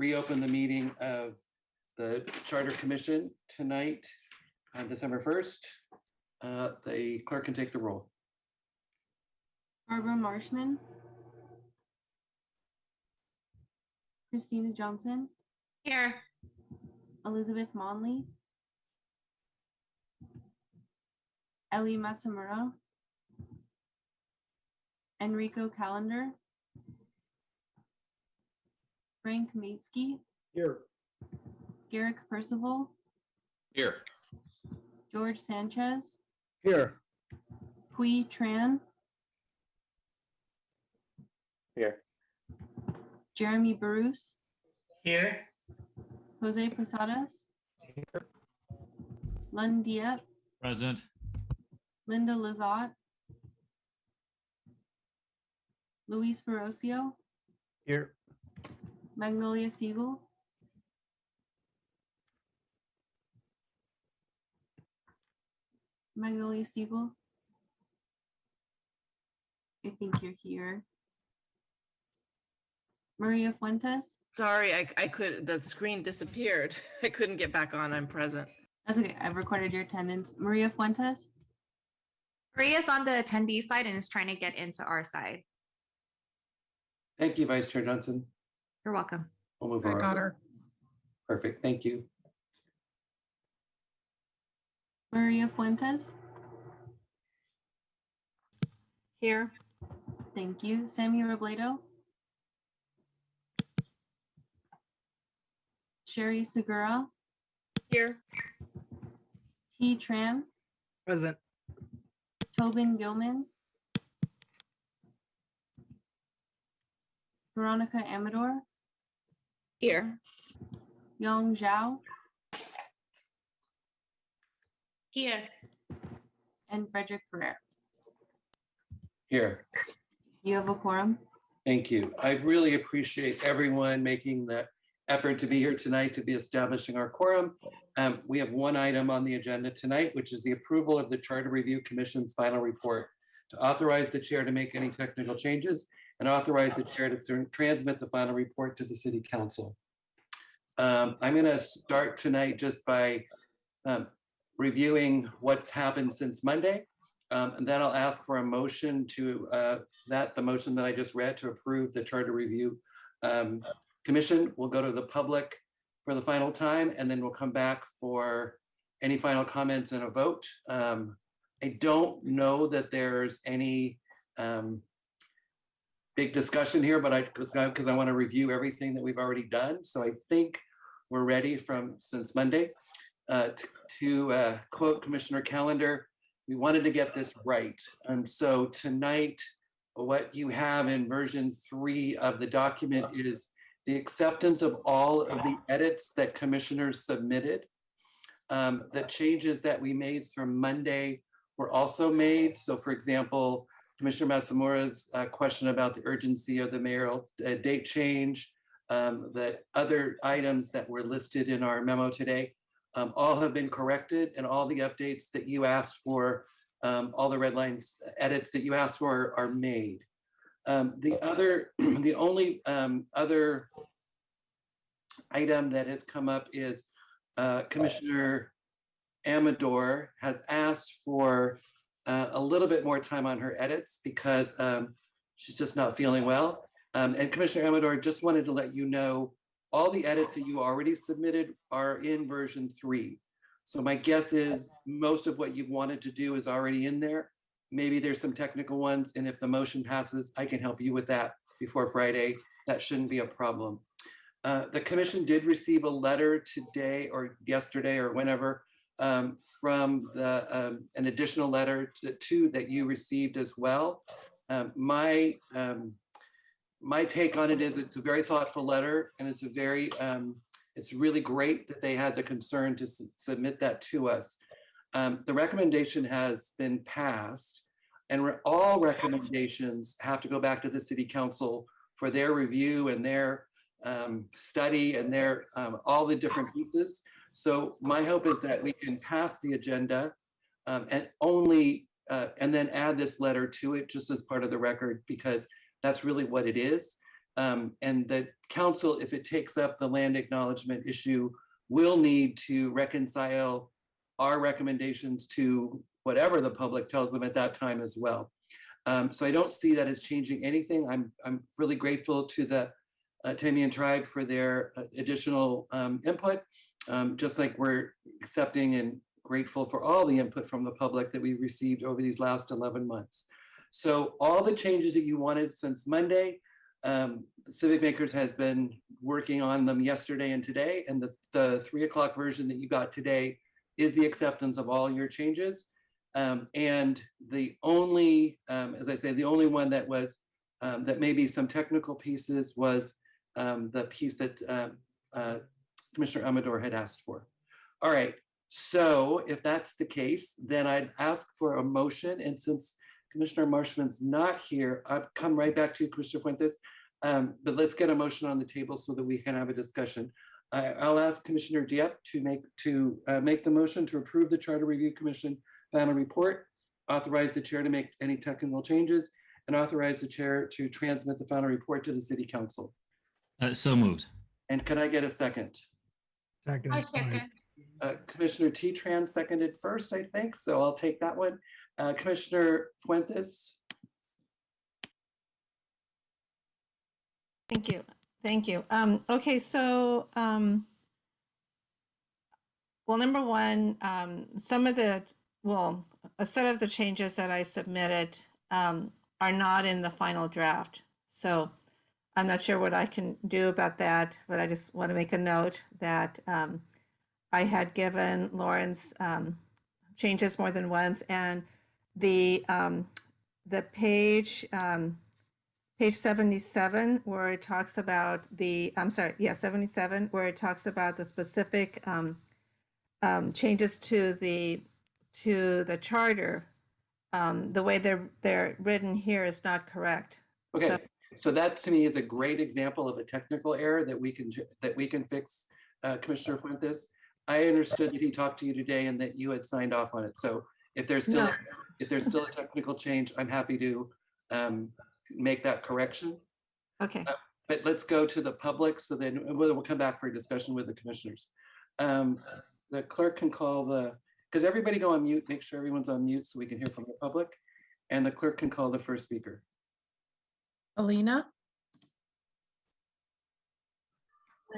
reopen the meeting of the Charter Commission tonight on December 1st. The clerk can take the roll. Barbara Marshman, Christina Johnson, Here. Elizabeth Monley, Ellie Matsumura, Enrico Callender, Frank Maitsky, Here. Garrick Percival, Here. George Sanchez, Here. Pui Tran, Here. Jeremy Bruce, Here. Jose Posadas, Lund Diep, Present. Linda Lizotte, Luis Ferrocio, Here. Magnolia Siegel, Magnolia Siegel, I think you're here. Maria Fuentes, Sorry, I could, the screen disappeared. I couldn't get back on. I'm present. that's okay, I've recorded your attendance. Maria Fuentes, Maria's on the attendee side and is trying to get into our side. Thank you, Vice Chair Johnson. You're welcome. We'll move I on. got her. Perfect, thank you. Maria Fuentes, Here. thank you. Sammy Robledo, Sherry Segura, Here. T. Tran, Present. Tobin Gilman, Veronica Amador, Here. Yong Zhao, Here. and Frederick Ferrer. Here, You have a quorum. thank you. I really appreciate everyone making the effort to be here tonight to be establishing our quorum. We have one item on the agenda tonight, which is the approval of the Charter Review Commission's final report to authorize the chair to make any technical changes and authorize the chair to transmit the final report to the City Council. I'm going to start tonight just by reviewing what's happened since Monday. And then I'll ask for a motion to the motion that I just read to approve the Charter Review Commission. We'll go to the public for the final time, and then we'll come back for any final comments and a vote. I don't know that there's any big discussion here, but because I want to review everything that we've already done. So I think we're ready since Monday. To quote Commissioner Callender, we wanted to get this right. And so tonight, what you have in version 3 of the document is the acceptance of all of the edits that commissioners submitted. The changes that we made from Monday were also made. So for example, Commissioner Matsumura's question about the urgency of the mayoral date change, the other items that were listed in our memo today, all have been corrected, and all the updates that you asked for, all the red lines edits that you asked for are made. The only other item that has come up is Commissioner Amador has asked for a little bit more time on her edits because she's just not feeling well. And Commissioner Amador just wanted to let you know all the edits that you already submitted are in version 3. So my guess is most of what you wanted to do is already in there. Maybe there's some technical ones, and if the motion passes, I can help you with that before Friday. That shouldn't be a problem. The commission did receive a letter today or yesterday or whenever from an additional letter that you received as well. My take on it is it's a very thoughtful letter, and it's really great that they had the concern to submit that to us. The recommendation has been passed, and all recommendations have to go back to the City Council for their review and their study and their all the different pieces. So my hope is that we can pass the agenda and then add this letter to it just as part of the record, because that's really what it is. And the council, if it takes up the land acknowledgement issue, will need to reconcile our recommendations to whatever the public tells them at that time as well. So I don't see that as changing anything. I'm really grateful to the Tamian tribe for their additional input, just like we're accepting and grateful for all the input from the public that we received over these last 11 months. So all the changes that you wanted since Monday, Civic Makers has been working on them yesterday and today, and the 3 o'clock version that you got today is the acceptance of all your changes. And the only, as I say, the only one that was, that maybe some technical pieces was the piece that Commissioner Amador had asked for. All right, so if that's the case, then I'd ask for a motion. And since Commissioner Marshman's not here, I'll come right back to you, Commissioner Fuentes. But let's get a motion on the table so that we can have a discussion. I'll ask Commissioner Dieppe to make the motion to approve the Charter Review Commission final report, authorize the chair to make any technical changes, and authorize the chair to transmit the final report to the City Council. So moved. And can I get a second? Second. I second. Commissioner T-Tran seconded first, I think, so I'll take that one. Commissioner Fuentes? Thank you. Thank you. Okay, so, well, number one, a set of the changes that I submitted are not in the final draft. So I'm not sure what I can do about that, but I just want to make a note that I had given Lawrence changes more than once, and the page 77 where it talks about 77 where it talks about the specific changes to the charter. The way they're written here is not correct. Okay, so that to me is a great example of a technical error that we can fix, Commissioner Fuentes. I understood that he talked to you today and that you had signed off on it. So if there's still a technical change, I'm happy to make that correction. Okay. But let's go to the public, so then we'll come back for a discussion with the commissioners. The clerk can call because everybody go on mute, make sure everyone's on mute so we can hear from the public. And the clerk can call the first speaker. Alina?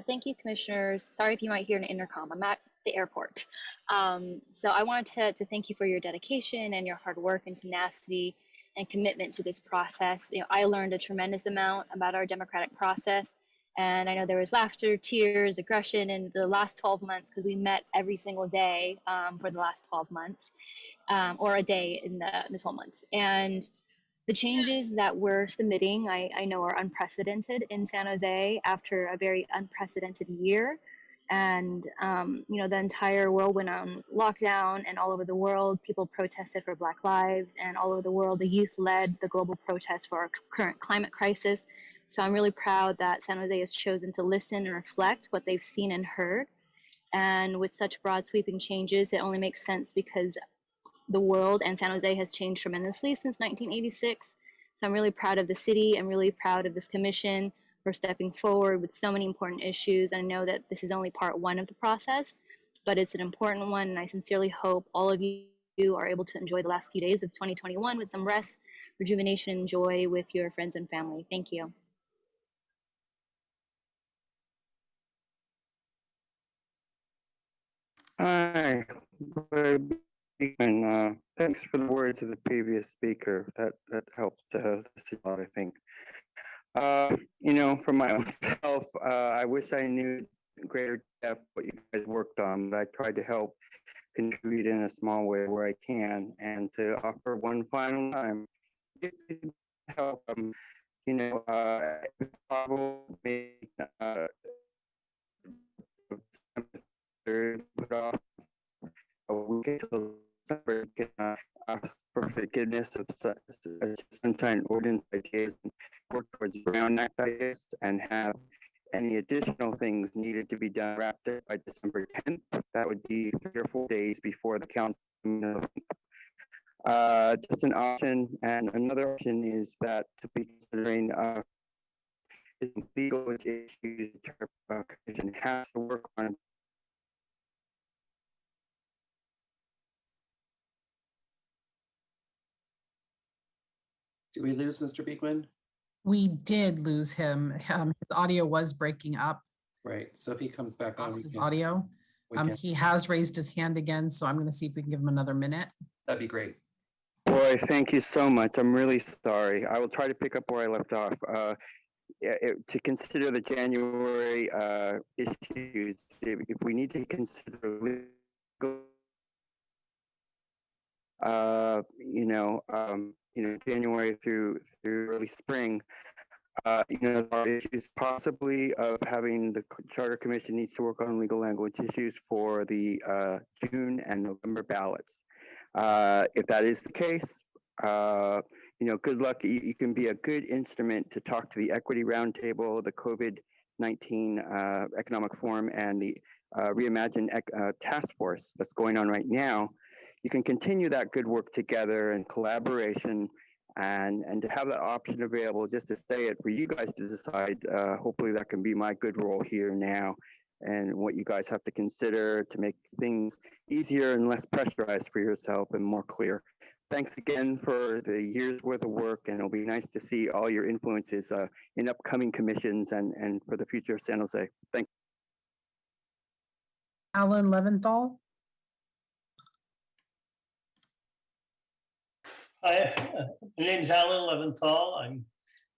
Thank you, commissioners. Sorry if you might hear an intercom. I'm at the airport. So I wanted to thank you for your dedication and your hard work and tenacity and commitment to this process. I learned a tremendous amount about our democratic process. And I know there was laughter, tears, aggression in the last 12 months because we met every single day for the last 12 months, or a day in the 12 months. And the changes that we're submitting, I know are unprecedented in San Jose after a very unprecedented year. And, the entire world went on lockdown, and all over the world, people protested for Black lives, and all over the world, the youth led the global protest for our current climate crisis. So I'm really proud that San Jose has chosen to listen and reflect what they've seen and heard. And with such broad sweeping changes, it only makes sense because the world and San Jose has changed tremendously since 1986. So I'm really proud of the city. I'm really proud of this commission for stepping forward with so many important issues. I know that this is only part one of the process, but it's an important one. And I sincerely hope all of you are able to enjoy the last few days of 2021 with some rest, rejuvenation, and joy with your friends and family. Thank you. Hi, and thanks for the words of the previous speaker. That helps to see a lot, I think. For my own self, I wish I knew greater depth what you guys worked on, but I tried to help contribute in a small way where I can, and to offer one final time, if you can help probably put off a week until December, can ask for forgiveness of sunshine ordinance ideas and work towards Brown Act ideas, and have any additional things needed to be done wrapped up by December 10th. That would be 3 or 4 days before the council. Just an option, and another option is that to be considering legal issues commission has to work on. Did we lose Mr. Beekman? We did lose him. His audio was breaking up. Right, so if he comes back on, Lost we his can, audio. we can, He has raised his hand again, so I'm going to see if we can give him another minute. that'd be great. Boy, thank you so much. I'm really sorry. I will try to pick up where I left off. To consider the January issues, if we need to consider legal, January through early spring, there are issues possibly of having the Charter Commission needs to work on legal language issues for the June and November ballots. If that is the case, good luck. You can be a good instrument to talk to the Equity Roundtable, the COVID-19 Economic Forum, and the Reimagine Task Force that's going on right now. You can continue that good work together and collaboration, and to have that option available just to say it for you guys to decide. Hopefully that can be my good role here now, and what you guys have to consider to make things easier and less pressurized for yourself and more clear. Thanks again for the year's worth of work, and it'll be nice to see all your influences in upcoming commissions and for the future of San Jose. Thank you. Alan Leventhal. Hi, my name's Alan Leventhal. I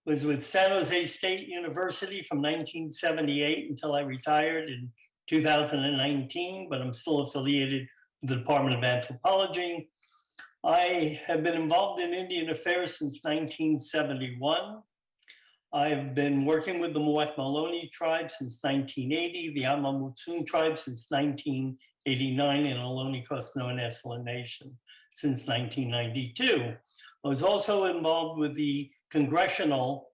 was with San Jose State University from 1978 until I retired in 2019, but I'm still affiliated with the Department of Anthropology. I have been involved in Indian affairs since 1971. I've been working with the Muwekma tribe since 1980, the Yamamoto tribe since 1989, and Ohlone Coast-Noan Esselen Nation since 1992. I was also involved with the congressional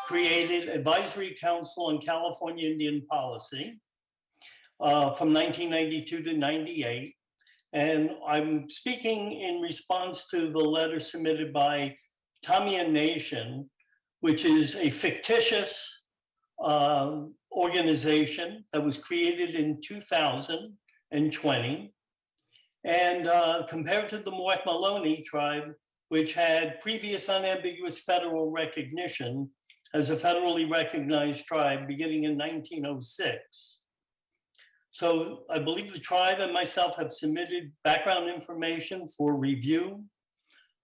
created Advisory Council on California Indian Policy from 1992 to 98. And I'm speaking in response to the letter submitted by Tamiya Nation, which is a fictitious organization that was created in 2020. And compared to the Muwekma tribe, which had previous unambiguous federal recognition as a federally recognized tribe beginning in 1906. So I believe the tribe and myself have submitted background information for review,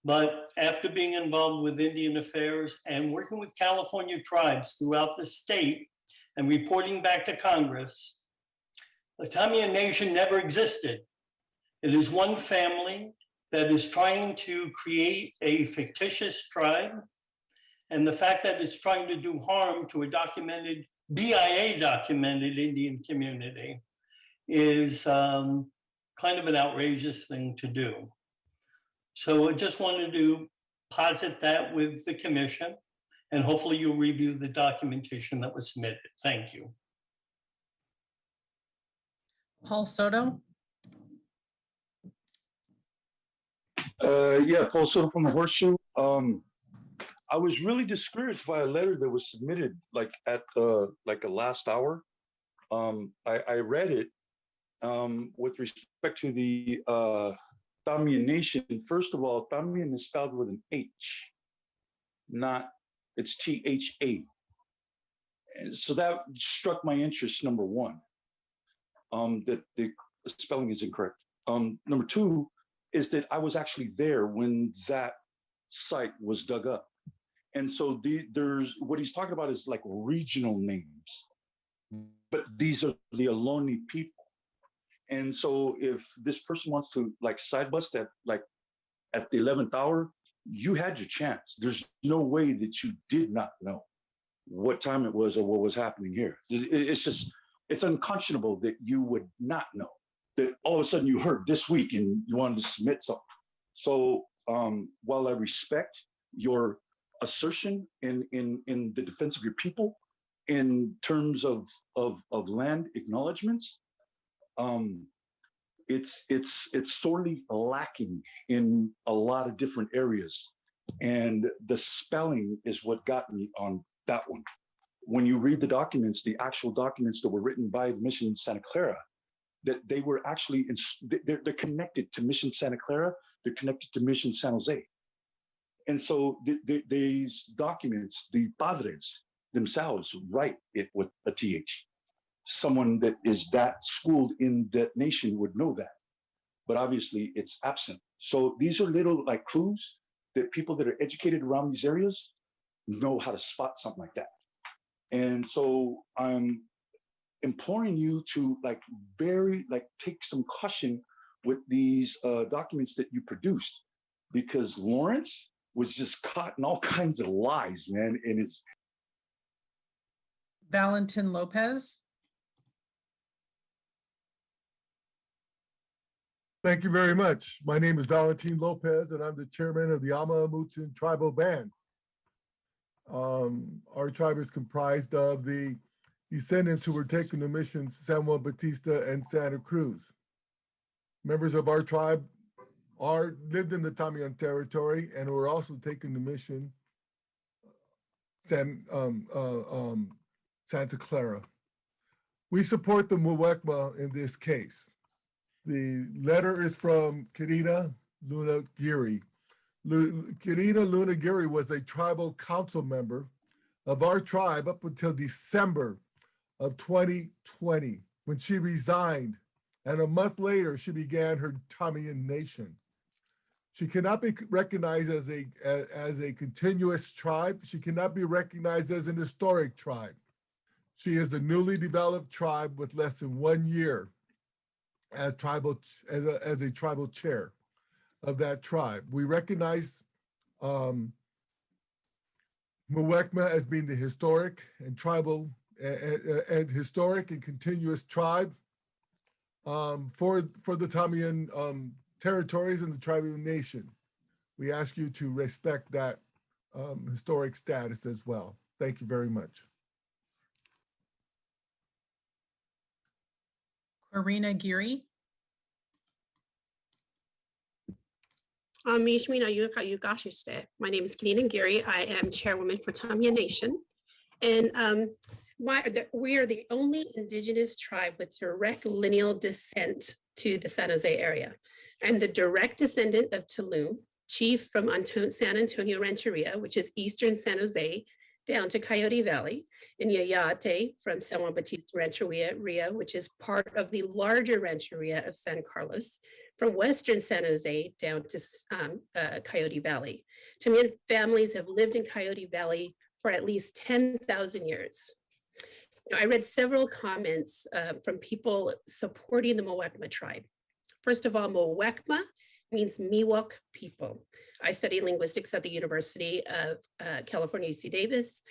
but after being involved with Indian affairs and working with California tribes throughout the state and reporting back to Congress, the Tamiya Nation never existed. It is one family that is trying to create a fictitious tribe. And the fact that it's trying to do harm to a documented, BIA documented Indian community is kind of an outrageous thing to do. So I just wanted to posit that with the commission, and hopefully you'll review the documentation that was submitted. Thank you. Paul Soto. Yeah, Paul Soto from the Horseshoe. I was really discouraged by a letter that was submitted at the last hour. I read it with respect to the Tamiya Nation. First of all, Tamiya is spelled with an H, not, it's T-H-A. So that struck my interest, number one, that the spelling is incorrect. Number two is that I was actually there when that site was dug up. And so there's what he's talking about is like regional names, but these are the Ohlone people. And so if this person wants to side bust at at the 11th hour, you had your chance. There's no way that you did not know what time it was or what was happening here. It's just, it's unconscionable that you would not know, that all of a sudden you heard this week and you wanted to submit something. So while I respect your assertion in the defense of your people in terms of land acknowledgements, it's sorely lacking in a lot of different areas, and the spelling is what got me on that one. when you read the documents, the actual documents that were written by the Mission Santa Clara, that they were actually, they're connected to Mission Santa Clara, they're connected to Mission San Jose. And so these documents, the padres themselves write it with a TH. Someone that is that schooled in that nation would know that, but obviously it's absent. So these are little like clues that people that are educated around these areas know how to spot something like that. And so I'm imploring you to take some caution with these documents that you produced, because Lawrence was just caught in all kinds of lies, man. And it's Valentin Lopez. Thank you very much. My name is Valentin Lopez, and I'm the chairman of the Yamamoto Tribal Band. Our tribe is comprised of the descendants who were taken to missions San Juan Bautista and Santa Cruz. Members of our tribe lived in the Tamian territory and were also taken to mission Santa Clara. We support the Muwekma in this case. The letter is from Kirina Luna Giri. Kirina Luna Giri was a tribal council member of our tribe up until December of 2020, when she resigned, and a month later she began her Tamian Nation. She cannot be recognized as a continuous tribe. She cannot be recognized as an historic tribe. She is a newly developed tribe with less than 1 year as a tribal chair of that tribe. We recognize Muwekma as being the historic and tribal and historic and continuous tribe for the Tamian territories and the tribal nation. We ask you to respect that historic status as well. Thank you very much. Karina Giri. My name is Kanina Giri. I am chairwoman for Tamiya Nation. And we are the only indigenous tribe with direct lineal descent to the San Jose area. I'm the direct descendant of Tulum, chief from San Antonio Rancheria, which is eastern San Jose, down to Coyote Valley, and Yayate from San Juan Bautista Rancheria, which is part of the larger Rancheria of San Carlos, from western San Jose down to Coyote Valley. Tamian families have lived in Coyote Valley for at least 10,000 years. I read several comments from people supporting the Muwekma tribe. First of all, Muwekma means Miwok people. I study linguistics at the University of California, UC Davis,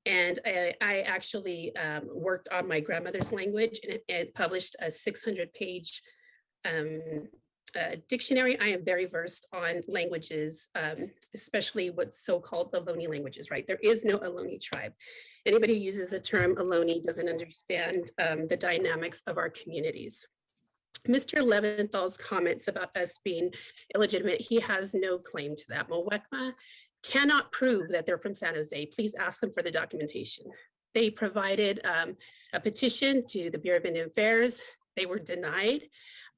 and I actually worked on my grandmother's language and published a 600-page dictionary. I am very versed on languages, especially what's so-called Ohlone languages, right? There is no Ohlone tribe. Anybody who uses the term Ohlone doesn't understand the dynamics of our communities. Mr. Leventhal's comments about us being illegitimate, he has no claim to that. Muwekma cannot prove that they're from San Jose. Please ask them for the documentation. They provided a petition to the Bureau of Indian Affairs. They were denied,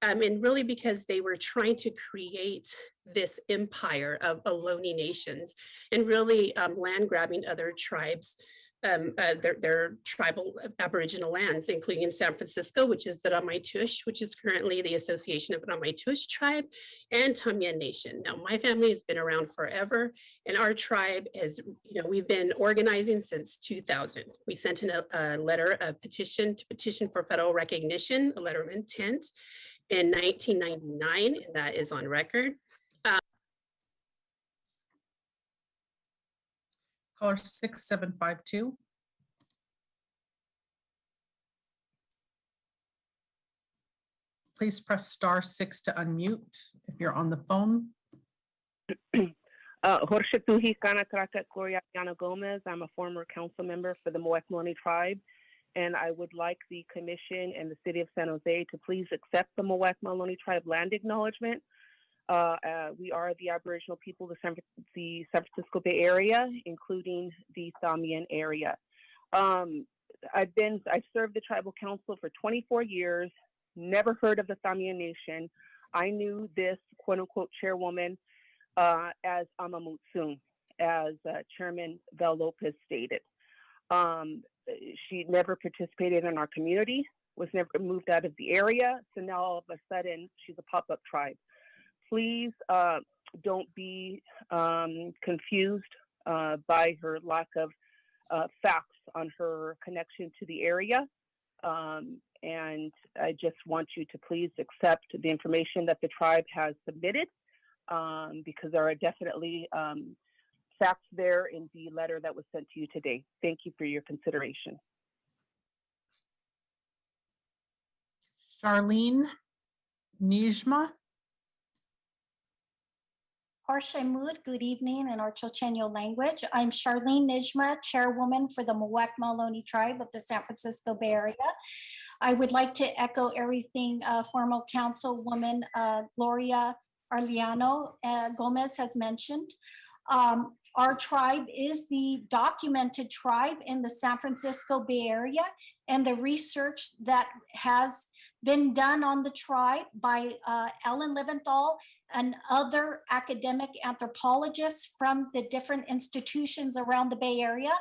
and really because they were trying to create this empire of Ohlone nations and really land grabbing other tribes, their tribal Aboriginal lands, including in San Francisco, which is the Ramaytush, which is currently the Association of Ramaytush Tribe, and Tamiya Nation. Now, my family has been around forever, and our tribe is, we've been organizing since 2000. We sent in a letter of petition for federal recognition, a letter of intent, in 1999, and that is on record. Caller 6752. Please press *6 to unmute if you're on the phone. Horshetuhi Kanakraka Koryana Gomez. I'm a former council member for the Muwekma tribe, and I would like the commission and the city of San Jose to please accept the Muwekma tribe land acknowledgement. We are the Aboriginal people of the San Francisco Bay Area, including the Tamian area. I've served the tribal council for 24 years, never heard of the Tamiya Nation. I knew this quote unquote chairwoman as Yamamoto, as Chairman Val Lopez stated. She never participated in our community, was never moved out of the area. So now all of a sudden she's a pop-up tribe. Please don't be confused by her lack of facts on her connection to the area. And I just want you to please accept the information that the tribe has submitted, because there are definitely facts there in the letter that was sent to you today. Thank you for your consideration. Charlene Nijma. Horshaimud, good evening in our Chochenyo language. I'm Charlene Nijma, chairwoman for the Muwekma Ohlone tribe of the San Francisco Bay Area. I would like to echo everything former Councilwoman Gloria Arellano Gomez has mentioned. Our tribe is the documented tribe in the San Francisco Bay Area, and the research that has been done on the tribe by Ellen Leventhal and other academic anthropologists from the different institutions around the Bay Area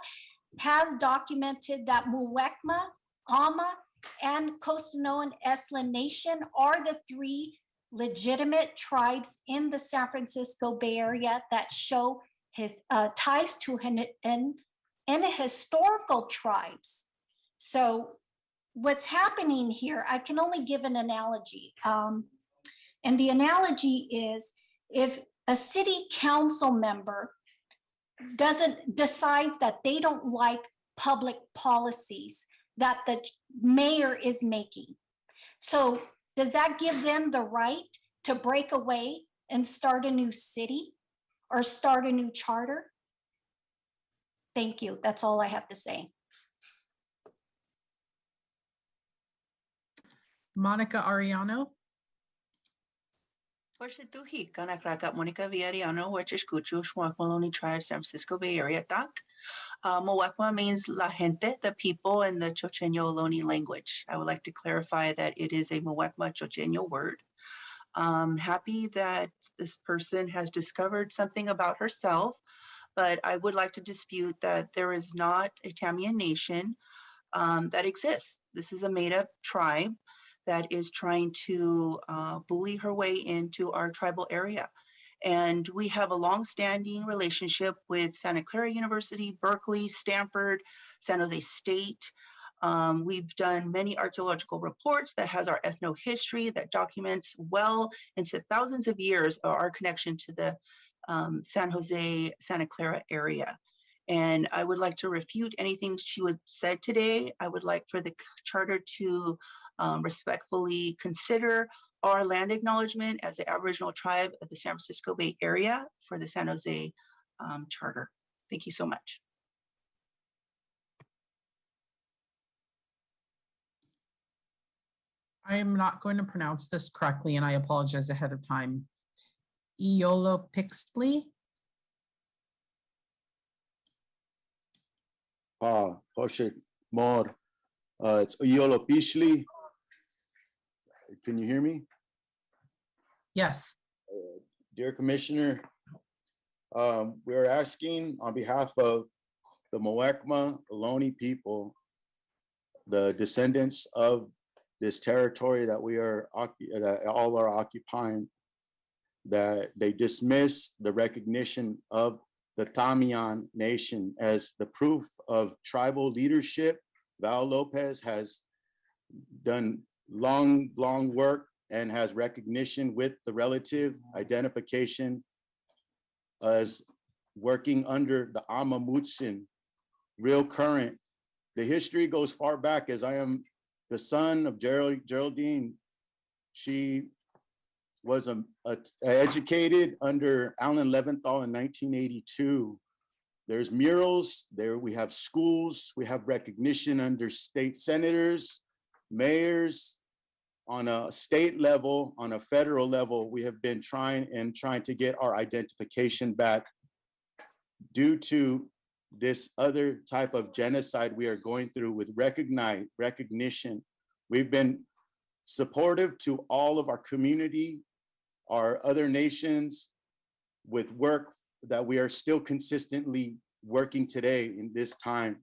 has documented that Muwekma, Ama, and Costanoan Esalen Nation are the three legitimate tribes in the San Francisco Bay Area that show his ties to and historical tribes. So what's happening here, I can only give an analogy. And the analogy is if a city council member decides that they don't like public policies that the mayor is making. So does that give them the right to break away and start a new city or start a new charter? Thank you. That's all I have to say. Monica Ariano. Porshituhi, Kanakraka, Monica Villariano, Huachishkuchu, Muwekma Ohlone Tribe, San Francisco Bay Area, Doc. Muwekma means la gente, the people, in the Chochenyo Ohlone language. I would like to clarify that it is a Muwekma Chochenyo word. Happy that this person has discovered something about herself, but I would like to dispute that there is not a Tamiya Nation that exists. This is a made-up tribe that is trying to bully her way into our tribal area. And we have a long-standing relationship with Santa Clara University, Berkeley, Stanford, San Jose State. We've done many archaeological reports that has our ethnohistory that documents well into thousands of years of our connection to the San Jose, Santa Clara area. And I would like to refute anything she would said today. I would like for the charter to respectfully consider our land acknowledgement as the Aboriginal tribe of the San Francisco Bay Area for the San Jose Charter. Thank you so much. I am not going to pronounce this correctly, and I apologize ahead of time. Iolo Pixley. Hoshik Mor. It's Iolo Pixley. Can you hear me? Yes. Dear Commissioner, we're asking on behalf of the Muwekma Ohlone people, the descendants of this territory that we are that all are occupying, that they dismiss the recognition of the Tamiya Nation as the proof of tribal leadership. Val Lopez has done long work and has recognition with the relative identification as working under the Yamamoto, real current. The history goes far back, as I am the son of Geraldine. She was educated under Alan Leventhal in 1982. There's murals there. We have schools. We have recognition under state senators, mayors. On a state level, on a federal level, we have been trying to get our identification back due to this other type of genocide we are going through with recognition. We've been supportive to all of our community, our other nations, with work that we are still consistently working today in this time.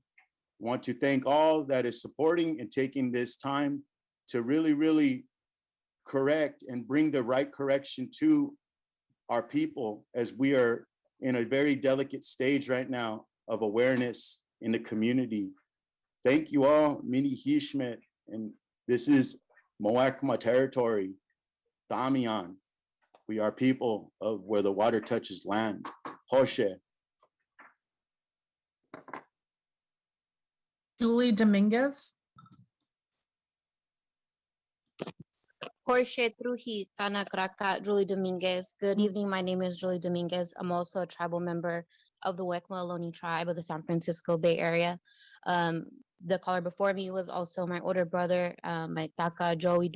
I want to thank all that is supporting and taking this time to really, really correct and bring the right correction to our people, as we are in a very delicate stage right now of awareness in the community. Thank you all, Mini Hishmet, and this is Moakma territory, Damian. We are people of where the water touches land. José. Julie Dominguez. Jorge Truji, Kana Kraka, Julie Dominguez. Good evening. My name is Julie Dominguez. I'm also a tribal member of the Wekma Ohlone tribe of the San Francisco Bay Area. The caller before me was also my older brother, my Taka Joey,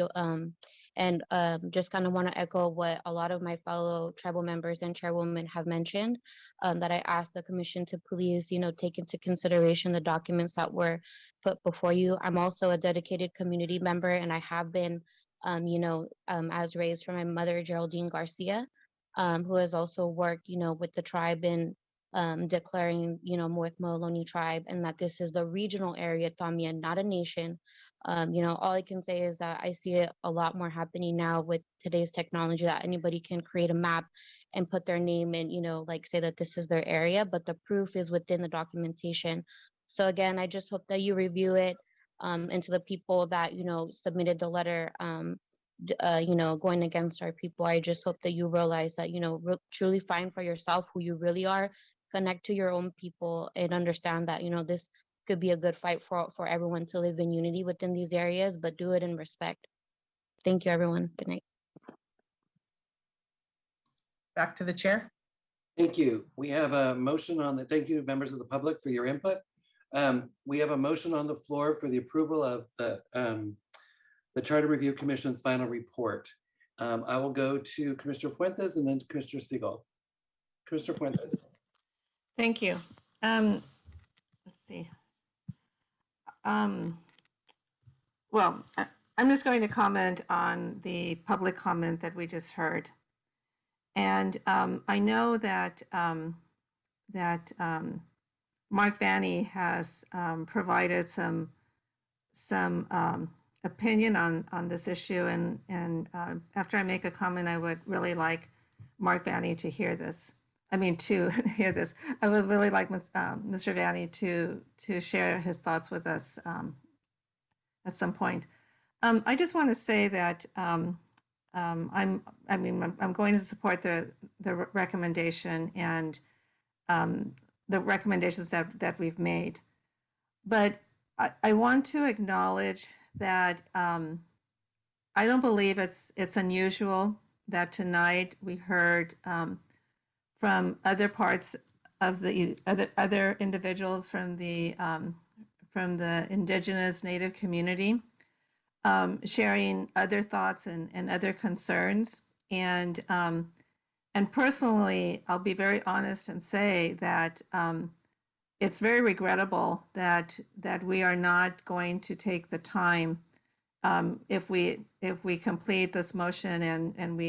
and just kind of want to echo what a lot of my fellow tribal members and chairwomen have mentioned, that I asked the commission to please, take into consideration the documents that were put before you. I'm also a dedicated community member, and I have been as raised from my mother, Geraldine Garcia, who has also worked, with the tribe in declaring, Muwekma Ohlone tribe, and that this is the regional area, Tamia, not a nation. All I can say is that I see a lot more happening now with today's technology, that anybody can create a map and put their name and, say that this is their area, but the proof is within the documentation. So again, I just hope that you review it. And to the people that, submitted the letter, going against our people, I just hope that you realize that, truly find for yourself who you really are, connect to your own people, and understand that, this could be a good fight for everyone to live in unity within these areas, but do it in respect. Thank you, everyone. Good night. Back to the chair. Thank you. We have a motion on the, thank you, members of the public, for your input. We have a motion on the floor for the approval of the Charter Review Commission's final report. I will go to Commissioner Fuentes and then to Commissioner Siegel. Commissioner Fuentes. Thank you. Let's see. Well, I'm just going to comment on the public comment that we just heard. And I know that Mark Vanny has provided some opinion on this issue, and after I make a comment, I would really like Mark Vanny to hear this. I mean, to hear this. I would really like Mr. Vanny to share his thoughts with us at some point. I just want to say that I'm going to support the recommendation and the recommendations that we've made, but I want to acknowledge that I don't believe it's unusual that tonight we heard from other parts of the other individuals from the indigenous Native community sharing other thoughts and other concerns. And personally, I'll be very honest and say that it's very regrettable that we are not going to take the time if we complete this motion and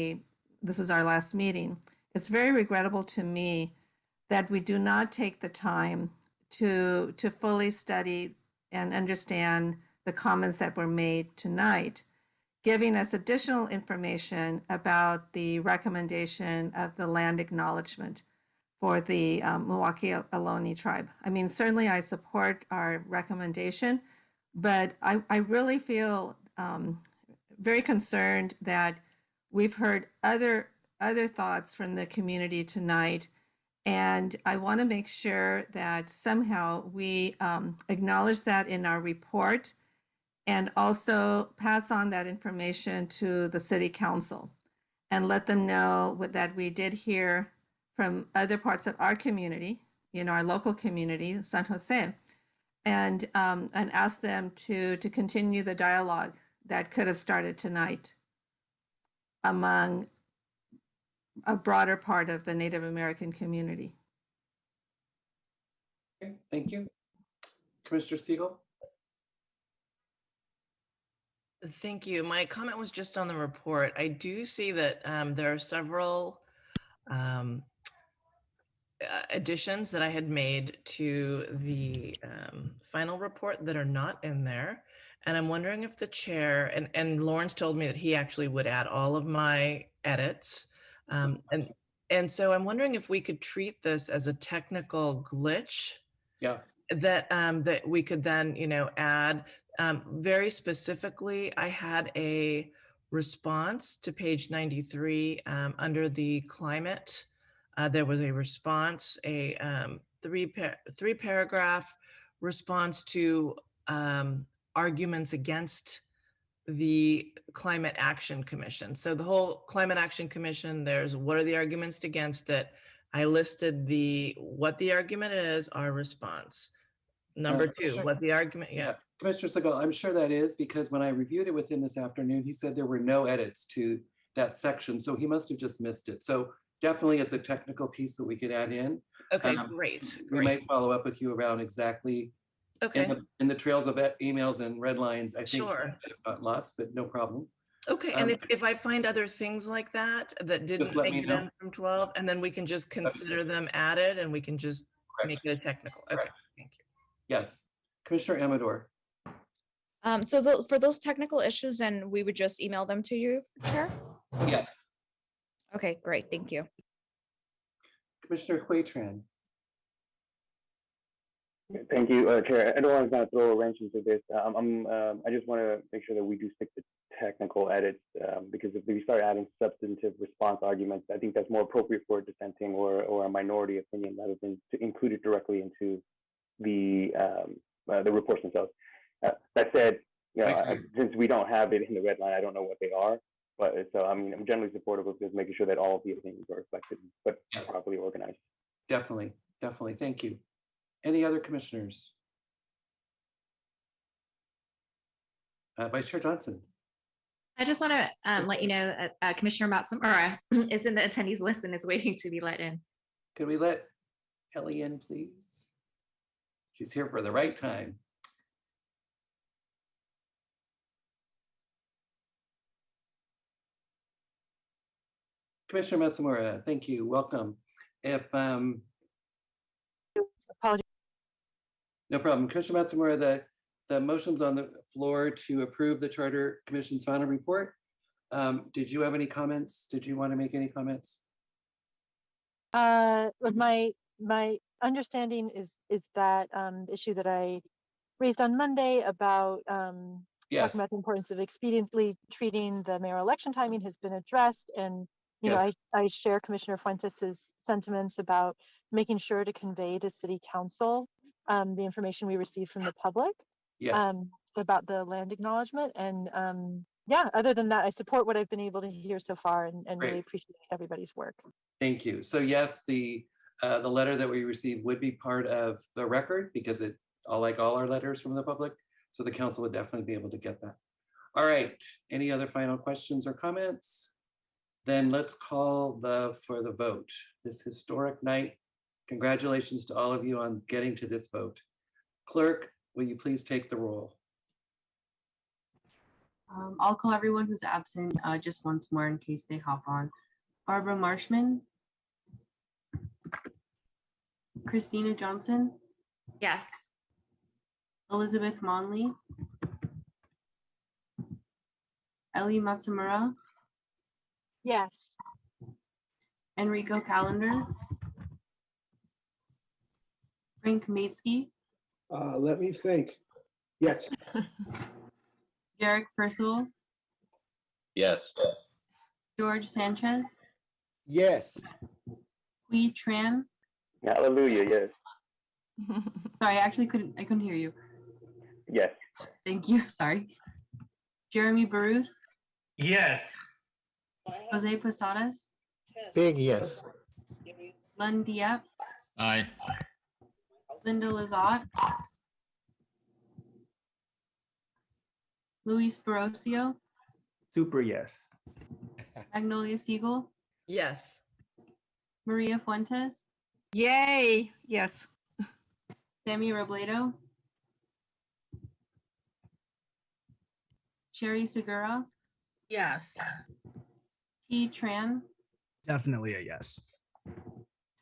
this is our last meeting. It's very regrettable to me that we do not take the time to fully study and understand the comments that were made tonight, giving us additional information about the recommendation of the land acknowledgement for the Muwekma Ohlone tribe. I mean, certainly I support our recommendation, but I really feel very concerned that we've heard other thoughts from the community tonight, and I want to make sure that somehow we acknowledge that in our report and also pass on that information to the city council and let them know that we did hear from other parts of our community, our local community, San Jose, and ask them to continue the dialogue that could have started tonight among a broader part of the Native American community. Okay, thank you. Commissioner Siegel? Thank you. My comment was just on the report. I do see that there are several additions that I had made to the final report that are not in there. And I'm wondering if the chair, and Lawrence told me that he actually would add all of my edits. And so I'm wondering if we could treat this as a technical glitch. Yeah. That that we could then, add. Very specifically, I had a response to page 93 under the climate. There was a response, a three paragraph response to arguments against the Climate Action Commission. So the whole Climate Action Commission, there's what are the arguments against it? I listed what the argument is, our response. Number two, what the argument, yeah. Commissioner Siegel, I'm sure that is because when I reviewed it with him this afternoon, he said there were no edits to that section. So he must have just missed it. So definitely it's a technical piece that we could add in. Okay, great. We might follow up with you around exactly in the trails of emails and red lines. I think Sure. it got lost, but no problem. Okay, and if I find other things like that didn't let make me it know. in from 12, and then we can just consider them added and we can just make it a technical. Okay, thank you. Yes, Commissioner Amador. So for those technical issues, then we would just email them to you, Chair? Yes. Okay, great, thank you. Commissioner Huitran. Thank you, Chair. I don't want to throw a wrench into this. I just want to make sure that we do stick to technical edits because if we start adding substantive response arguments, I think that's more appropriate for a dissenting or a minority opinion rather than to include it directly into the reports themselves. That said, since we don't have it in the red line, I don't know what they are. But so I'm generally supportive of just making sure that all of the opinions are reflected, but properly organized. Definitely, definitely. Thank you. Any other commissioners? Vice Chair Johnson. I just want to let you know Commissioner Matsumura is in the attendees list and is waiting to be let in. Could we let Kelly in, please? She's here for the right time. Commissioner Matsumura, thank you. Welcome. If Apologies. No problem. Commissioner Matsumura, the motion's on the floor to approve the Charter Commission's final report. Did you have any comments? Did you want to make any comments? My understanding is that the issue that I raised on Monday about Yes. talking about the importance of expediently treating the mayoral election timing has been addressed, and Yes. I share Commissioner Fuentes's sentiments about making sure to convey to City Council the information we receive from the public Yes. about the land acknowledgement. And yeah, other than that, I support what I've been able to hear so far and really Great. appreciate everybody's work. Thank you. So yes, the letter that we received would be part of the record because like all our letters from the public. So the council would definitely be able to get that. All right. Any other final questions or comments? Then let's call for the vote. This historic night. Congratulations to all of you on getting to this vote. Clerk, will you please take the roll? I'll call everyone who's absent just once more in case they hop on. Barbara Marshman. Christina Johnson. Yes. Elizabeth Monley. Ellie Matsumura. Yes. Enrico Calendar. Frank Maitsky. Let me think. Yes. Jarek Percival. Yes. George Sanchez. Yes. Hui Tran. Hallelujah, yes. Sorry, I couldn't hear you. Yes. Thank you. Sorry. Jeremy Barus. Yes. Jose Posadas. Big yes. Lund Diep. Aye. Linda Lazat. Luis Barrocio. Super yes. Magnolia Siegel. Yes. Maria Fuentes. Yay, yes. Sammy Robledo, Sherry Segura, Yes. T. Tran, Definitely a yes.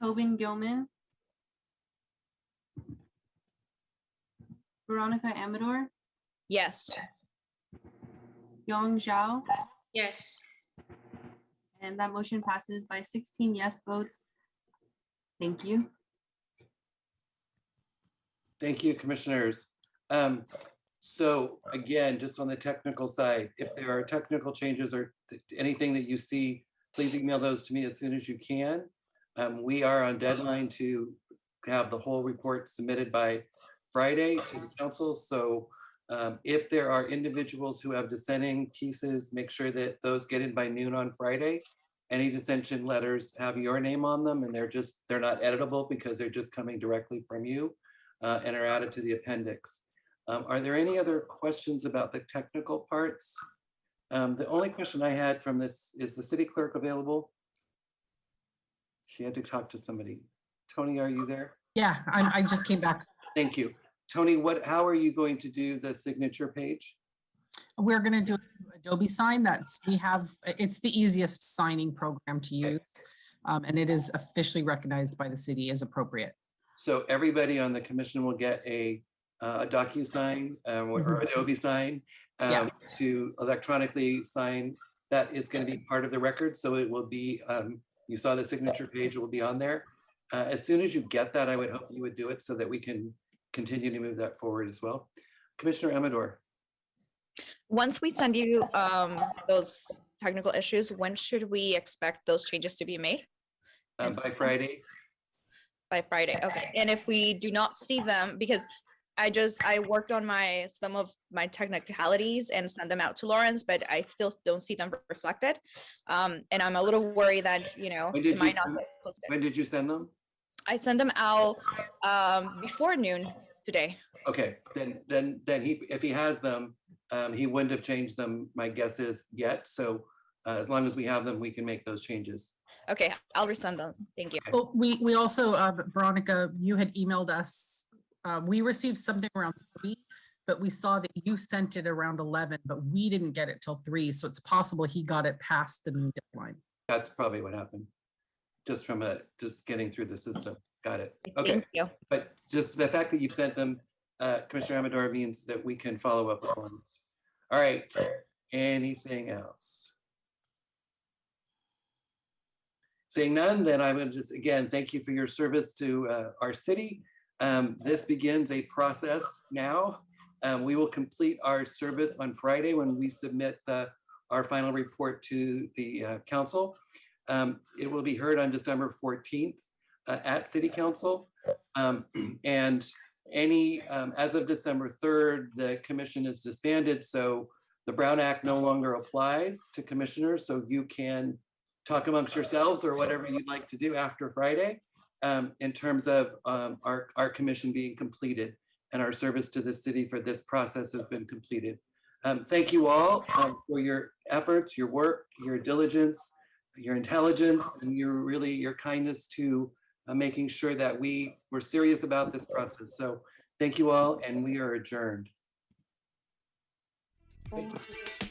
Tobin Gilman, Veronica Amador, Yes. Yong Zhao, Yes. and that motion passes by 16 yes votes. Thank you. Thank you, commissioners. So again, just on the technical side, if there are technical changes or anything that you see, please email those to me as soon as you can. We are on deadline to have the whole report submitted by Friday to the council. So if there are individuals who have dissenting pieces, make sure that those get in by noon on Friday. Any dissension letters have your name on them, and they're not editable because they're just coming directly from you and are added to the appendix. Are there any other questions about the technical parts? The only question I had from this is the city clerk available? She had to talk to somebody. Tony, are you there? Yeah, I just came back. Thank you. Tony, how are you going to do the signature page? We're going to do Adobe Sign. It's the easiest signing program to use. And it is officially recognized by the city as appropriate. So everybody on the commission will get a DocuSign or Adobe Sign to electronically sign. That is going to be part of the record. So it will be, you saw the signature page will be on there. As soon as you get that, I would hope you would do it so that we can continue to move that forward as well. Commissioner Amador. Once we send you those technical issues, when should we expect those changes to be made? By Friday. By Friday, okay. And if we do not see them, because I worked on some of my technicalities and sent them out to Lawrence, but I still don't see them reflected. And I'm a little worried that, it might not get posted. When did you send them? I sent them out before noon today. Okay, then if he has them, he wouldn't have changed them, my guess is, yet. So as long as we have them, we can make those changes. Okay, I'll resend them. Thank you. Oh, we also, Veronica, you had emailed us. We received something around 3, but we saw that you sent it around 11, but we didn't get it till 3. So it's possible he got it past the new deadline. That's probably what happened. Just from just getting through the system. Got it. Okay. Thank you. But just the fact that you've sent them, Commissioner Amador, means that we can follow up on them. All right. Anything else? Seeing none, then I would just, again, thank you for your service to our city. This begins a process now. We will complete our service on Friday when we submit our final report to the council. It will be heard on December 14th at City Council. And as of December 3rd, the commission is disbanded. So the Brown Act no longer applies to commissioners. So you can talk amongst yourselves or whatever you'd like to do after Friday in terms of our commission being completed and our service to the city for this process has been completed. Thank you all for your efforts, your work, your diligence, your intelligence, and your kindness to making sure that we were serious about this process. So thank you all, and we are adjourned. Thank you.